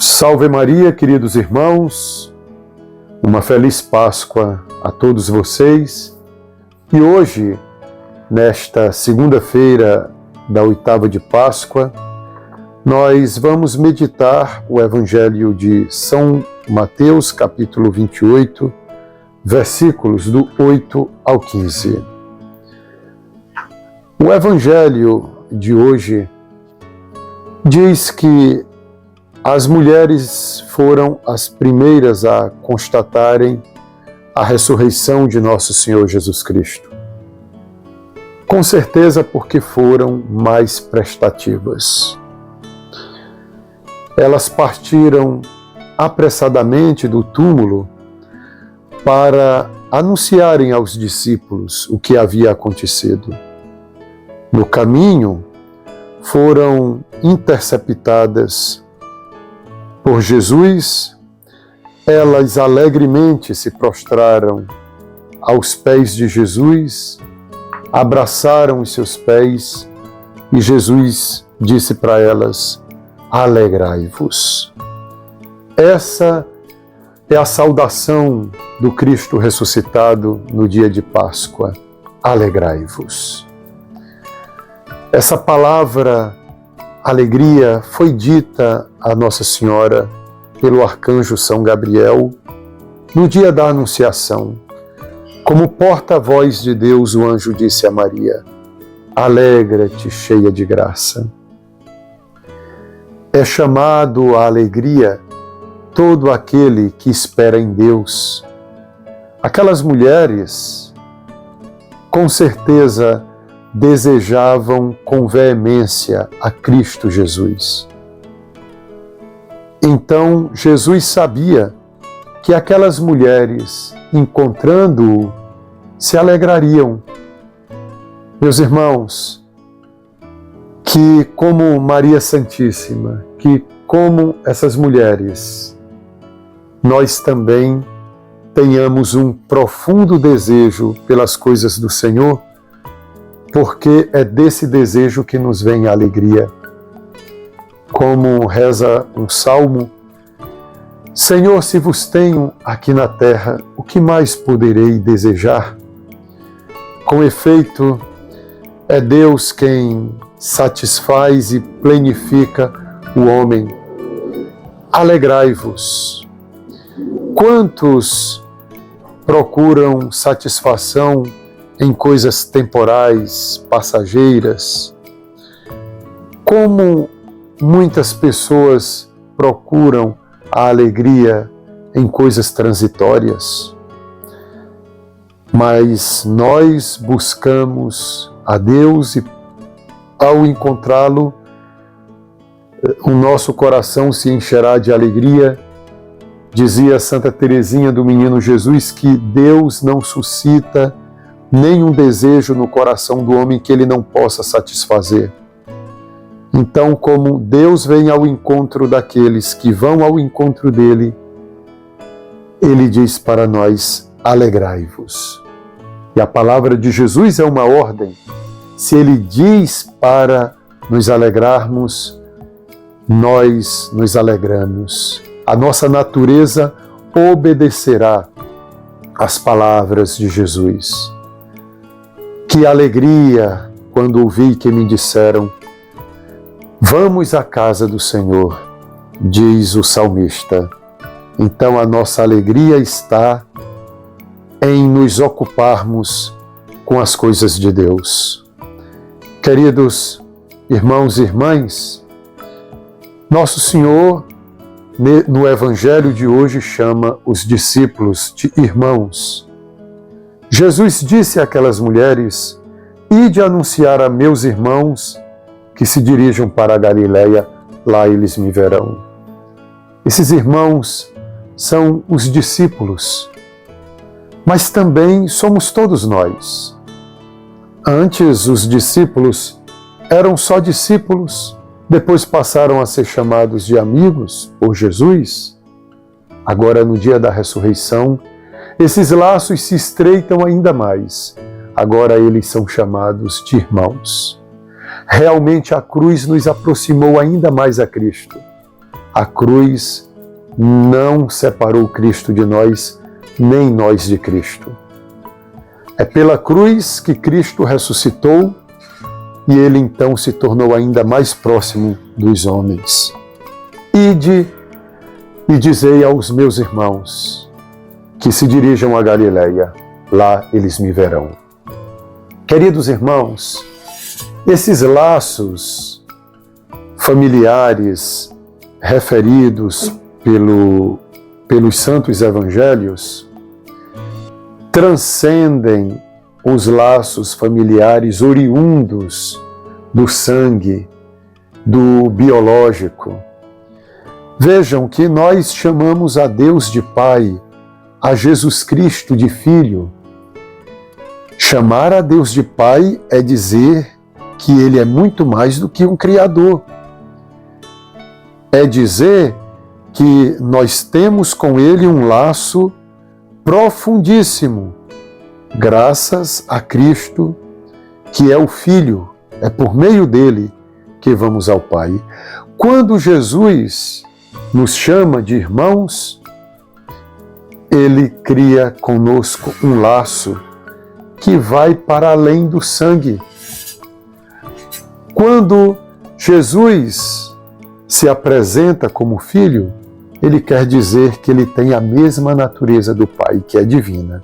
Salve Maria, queridos irmãos, uma feliz Páscoa a todos vocês. E hoje, nesta segunda-feira da oitava de Páscoa, nós vamos meditar o Evangelho de São Mateus, capítulo 28, versículos do 8 ao 15. O Evangelho de hoje diz que as mulheres foram as primeiras a constatarem a ressurreição de nosso Senhor Jesus Cristo. Com certeza porque foram mais prestativas. Elas partiram apressadamente do túmulo para anunciarem aos discípulos o que havia acontecido. No caminho, foram interceptadas por Jesus. Elas alegremente se prostraram aos pés de Jesus, abraçaram os seus pés e Jesus disse para elas: alegrai-vos. Essa é a saudação do Cristo ressuscitado no dia de Páscoa. Alegrai-vos. Essa palavra alegria foi dita a Nossa Senhora pelo arcanjo São Gabriel no dia da Anunciação. Como porta-voz de Deus, o anjo disse a Maria: alegra-te, cheia de graça. É chamado à alegria todo aquele que espera em Deus. Aquelas mulheres, com certeza, desejavam com veemência a Cristo Jesus. Então, Jesus sabia que aquelas mulheres, encontrando-o, se alegrariam. Meus irmãos, que como Maria Santíssima, que como essas mulheres, nós também tenhamos um profundo desejo pelas coisas do Senhor, porque é desse desejo que nos vem a alegria. Como reza um salmo: Senhor, se vos tenho aqui na terra, o que mais poderei desejar? Com efeito, é Deus quem satisfaz e plenifica o homem. Alegrai-vos. Quantos procuram satisfação em coisas temporais, passageiras? Como muitas pessoas procuram a alegria em coisas transitórias. Mas nós buscamos a Deus e, ao encontrá-lo, o nosso coração se encherá de alegria. Dizia Santa Teresinha do Menino Jesus que Deus não suscita nenhum desejo no coração do homem que ele não possa satisfazer. Então, como Deus vem ao encontro daqueles que vão ao encontro dele, ele diz para nós: alegrai-vos. E a palavra de Jesus é uma ordem. Se ele diz para nos alegrarmos, nós nos alegramos. A nossa natureza obedecerá às palavras de Jesus. Que alegria quando ouvi que me disseram: vamos à casa do Senhor, diz o salmista. Então a nossa alegria está em nos ocuparmos com as coisas de Deus. Queridos irmãos e irmãs, nosso Senhor, no Evangelho de hoje, chama os discípulos de irmãos. Jesus disse àquelas mulheres: ide anunciar a meus irmãos que se dirijam para a Galileia, lá eles me verão. Esses irmãos são os discípulos, mas também somos todos nós. Antes, os discípulos eram só discípulos, depois passaram a ser chamados de amigos por Jesus. Agora, no dia da ressurreição, esses laços se estreitam ainda mais. Agora eles são chamados de irmãos. Realmente a cruz nos aproximou ainda mais a Cristo. A cruz não separou Cristo de nós, nem nós de Cristo. É pela cruz que Cristo ressuscitou e ele então se tornou ainda mais próximo dos homens. Ide e dizei aos meus irmãos que se dirijam a Galileia, lá eles me verão. Queridos irmãos, esses laços familiares referidos pelos santos evangelhos transcendem os laços familiares oriundos do sangue, do biológico. Vejam que nós chamamos a Deus de Pai, a Jesus Cristo de Filho. Chamar a Deus de Pai é dizer que Ele é muito mais do que um Criador. É dizer que nós temos com Ele um laço profundíssimo, graças a Cristo, que é o Filho. É por meio dele que vamos ao Pai. Quando Jesus nos chama de irmãos, Ele cria conosco um laço que vai para além do sangue. Quando Jesus se apresenta como Filho, Ele quer dizer que Ele tem a mesma natureza do Pai, que é divina.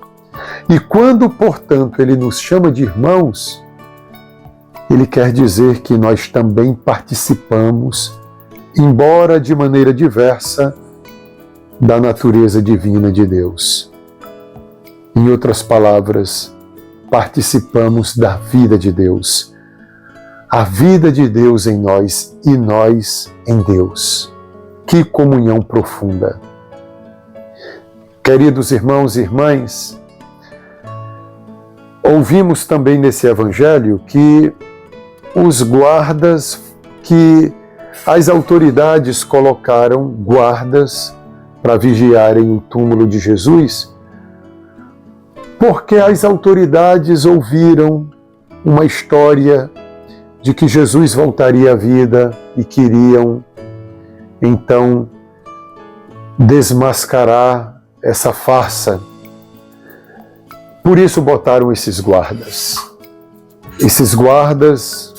E quando, portanto, Ele nos chama de irmãos, Ele quer dizer que nós também participamos, embora de maneira diversa, da natureza divina de Deus. Em outras palavras, participamos da vida de Deus. A vida de Deus em nós e nós em Deus. Que comunhão profunda! Queridos irmãos e irmãs, ouvimos também nesse Evangelho que os guardas, que as autoridades colocaram guardas para vigiarem o túmulo de Jesus, porque as autoridades ouviram uma história de que Jesus voltaria à vida e queriam, então, desmascarar essa farsa. Por isso botaram esses guardas. Esses guardas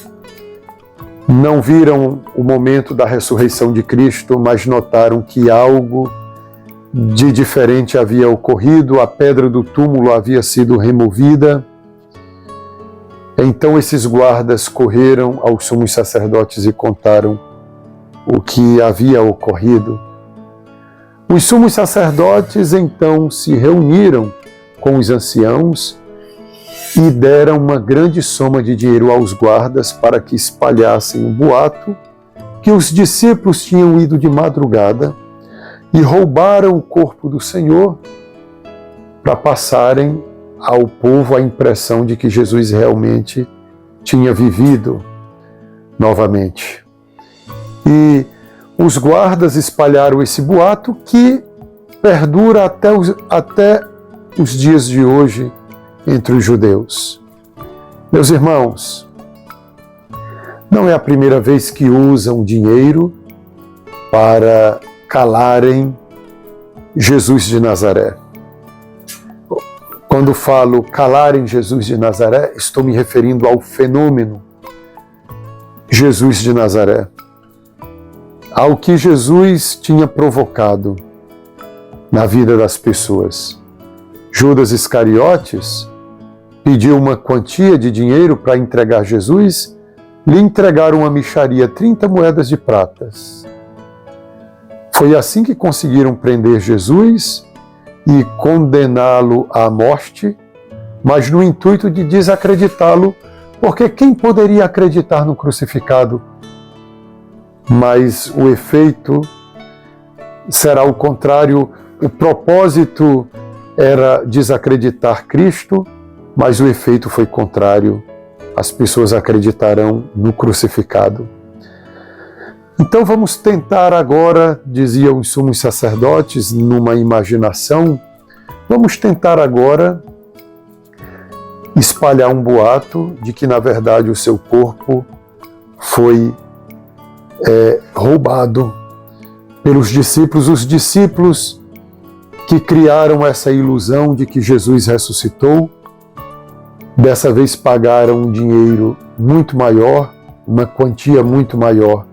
não viram o momento da ressurreição de Cristo, mas notaram que algo de diferente havia ocorrido, a pedra do túmulo havia sido removida. Então esses guardas correram aos sumos sacerdotes e contaram o que havia ocorrido. Os sumos sacerdotes então se reuniram com os anciãos e deram uma grande soma de dinheiro aos guardas para que espalhassem o boato que os discípulos tinham ido de madrugada e roubaram o corpo do Senhor para passarem ao povo a impressão de que Jesus realmente tinha vivido novamente. E os guardas espalharam esse boato que perdura até os dias de hoje entre os judeus. Meus irmãos, não é a primeira vez que usam dinheiro para calarem Jesus de Nazaré. Quando falo calarem Jesus de Nazaré, estou me referindo ao fenômeno Jesus de Nazaré, ao que Jesus tinha provocado na vida das pessoas. Judas Iscariotes pediu uma quantia de dinheiro para entregar Jesus, lhe entregaram uma mixaria, 30 moedas de pratas. Foi assim que conseguiram prender Jesus e condená-lo à morte, mas no intuito de desacreditá-lo, porque quem poderia acreditar no crucificado? Mas o efeito será o contrário. O propósito era desacreditar Cristo, mas o efeito foi contrário. As pessoas acreditarão no crucificado. Então vamos tentar agora, diziam os sumos sacerdotes, numa imaginação, vamos tentar agora espalhar um boato de que, na verdade, o seu corpo foi roubado pelos discípulos, os discípulos que criaram essa ilusão de que Jesus ressuscitou, dessa vez pagaram um dinheiro muito maior, uma quantia muito maior.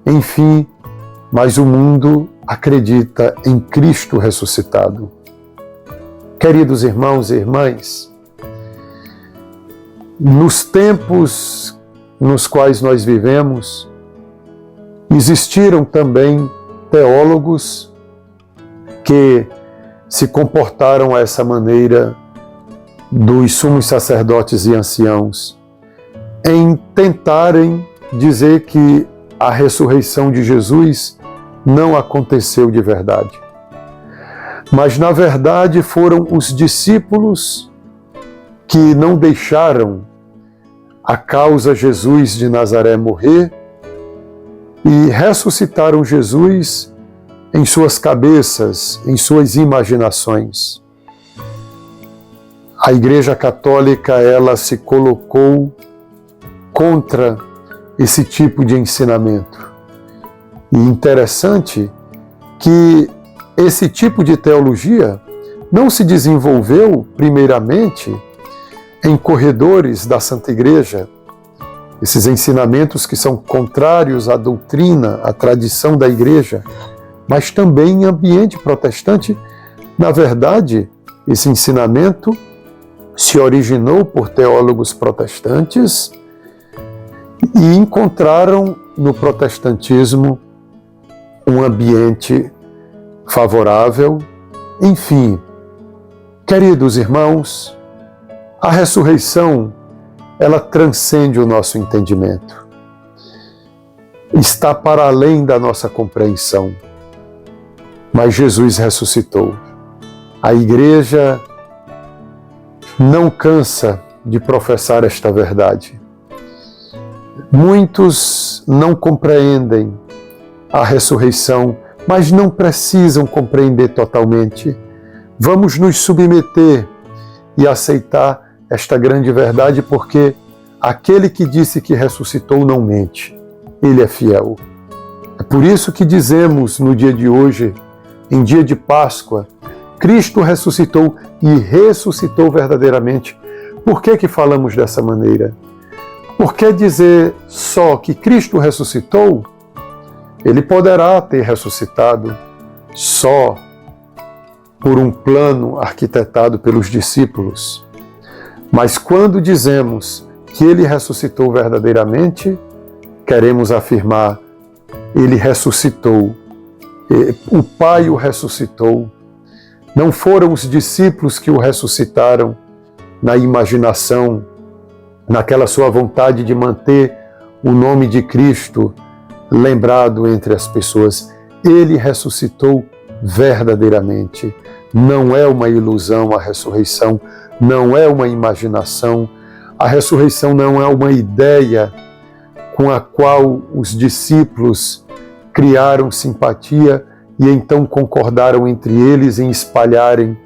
Enfim, mas o mundo acredita em Cristo ressuscitado. Queridos irmãos e irmãs, nos tempos nos quais nós vivemos, existiram também teólogos que se comportaram dessa maneira dos sumos sacerdotes e anciãos, em tentarem dizer que a ressurreição de Jesus não aconteceu de verdade. Mas, na verdade, foram os discípulos que não deixaram a causa Jesus de Nazaré morrer e ressuscitaram Jesus em suas cabeças, em suas imaginações. A Igreja Católica, ela se colocou contra esse tipo de ensinamento. E interessante que esse tipo de teologia não se desenvolveu primeiramente em corredores da Santa Igreja, esses ensinamentos que são contrários à doutrina, à tradição da Igreja, mas também em ambiente protestante. Na verdade, esse ensinamento se originou por teólogos protestantes e encontraram no protestantismo um ambiente favorável. Enfim, queridos irmãos, a ressurreição, ela transcende o nosso entendimento. Está para além da nossa compreensão. Mas Jesus ressuscitou. A Igreja não cansa de professar esta verdade. Muitos não compreendem a ressurreição, mas não precisam compreender totalmente. Vamos nos submeter e aceitar esta grande verdade, porque aquele que disse que ressuscitou não mente. Ele é fiel. É por isso que dizemos no dia de hoje, em dia de Páscoa, Cristo ressuscitou e ressuscitou verdadeiramente. Por que falamos dessa maneira? Porque dizer só que Cristo ressuscitou, ele poderá ter ressuscitado só por um plano arquitetado pelos discípulos. Mas quando dizemos que ele ressuscitou verdadeiramente, queremos afirmar, ele ressuscitou. O Pai o ressuscitou. Não foram os discípulos que o ressuscitaram na imaginação, naquela sua vontade de manter o nome de Cristo lembrado entre as pessoas. Ele ressuscitou verdadeiramente. Não é uma ilusão a ressurreição, não é uma imaginação. A ressurreição não é uma ideia com a qual os discípulos criaram simpatia e então concordaram entre eles em espalharem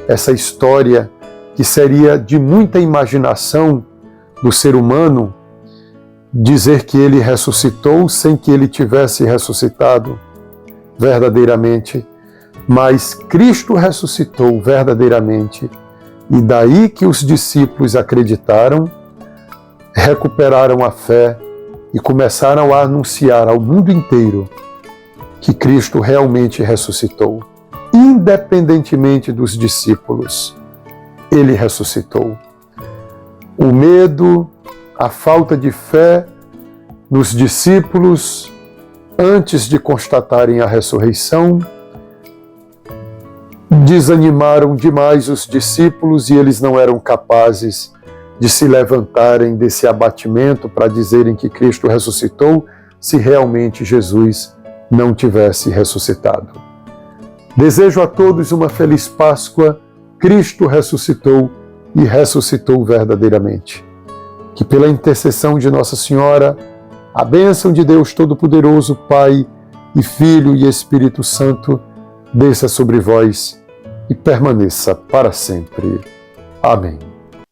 essa história que seria de muita imaginação do ser humano, dizer que ele ressuscitou sem que ele tivesse ressuscitado verdadeiramente. Mas Cristo ressuscitou verdadeiramente, e daí que os discípulos acreditaram, recuperaram a fé e começaram a anunciar ao mundo inteiro que Cristo realmente ressuscitou. Independentemente dos discípulos, ele ressuscitou. O medo, a falta de fé nos discípulos, antes de constatarem a ressurreição, desanimaram demais os discípulos e eles não eram capazes de se levantarem desse abatimento para dizerem que Cristo ressuscitou se realmente Jesus não tivesse ressuscitado. Desejo a todos uma feliz Páscoa. Cristo ressuscitou e ressuscitou verdadeiramente. Que pela intercessão de Nossa Senhora, a bênção de Deus Todo-Poderoso, Pai e Filho e Espírito Santo, desça sobre vós e permaneça para sempre. Amém.